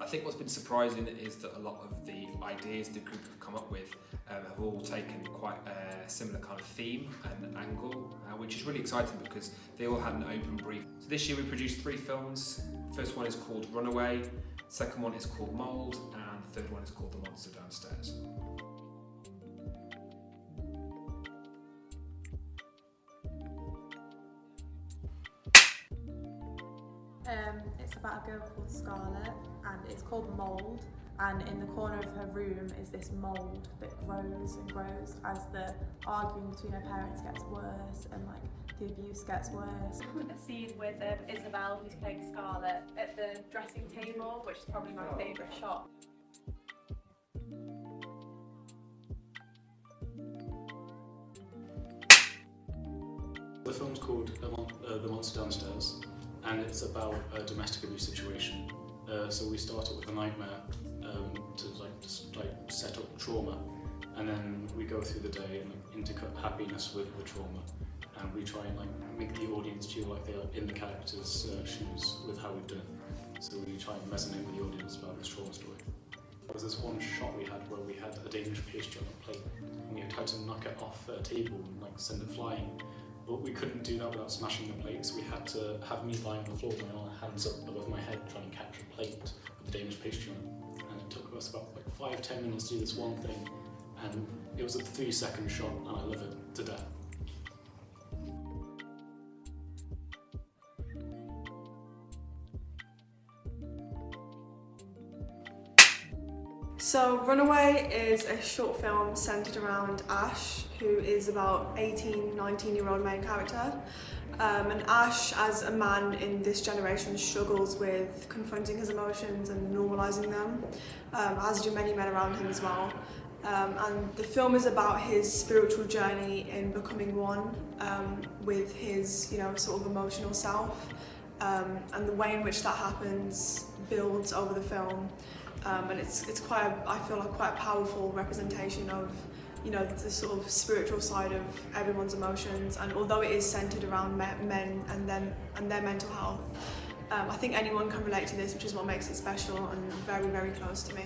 think what's been surprising is that a lot of the ideas the group have come up with have all taken quite a similar kind of theme and angle, which is really exciting because they all had an open brief. So this year we produced 3 films. First one is called Runaway, second one is called Mould, and the third one is called The Monster Downstairs. It's about a girl called Scarlett, and it's called Mould, and in the corner of her room is this mould that grows and grows as the arguing between her parents gets worse and like the abuse gets worse. A scene with Isabel, who's playing Scarlett, at the dressing table, which is probably my favourite shot. The film's called The Monster Downstairs, and it's about a domestic abuse situation. So we start it with a nightmare to set up trauma, and then we go through the day and intercut happiness with the trauma, and we try and make the audience feel like they are in the characters' shoes with how we've done it. So we try and resonate with the audience about this trauma story. There was this one shot we had where we had a Danish pastry on a plate, and we tried to knock it off a table and send it flying. But we couldn't do that without smashing the plate, so we had to have me lying on the floor with my hands up above my head trying to catch a plate with the Danish pastry on it. And it took us about 5-10 minutes to do this one thing, and it was a 3-second shot, and I love it to death. So Runaway is a short film centred around Ash, who is about 19-year-old main character. And Ash, as a man in this generation, struggles with confronting his emotions and normalising them, as do many men around him as well. And the film is about his spiritual journey in becoming one with his, sort of emotional self, and the way in which that happens builds over the film. And it's quite I feel like quite a powerful representation of the sort of spiritual side of everyone's emotions, and although it is centered around men and their mental health, I think anyone can relate to this, which is what makes it special and very, very close to me.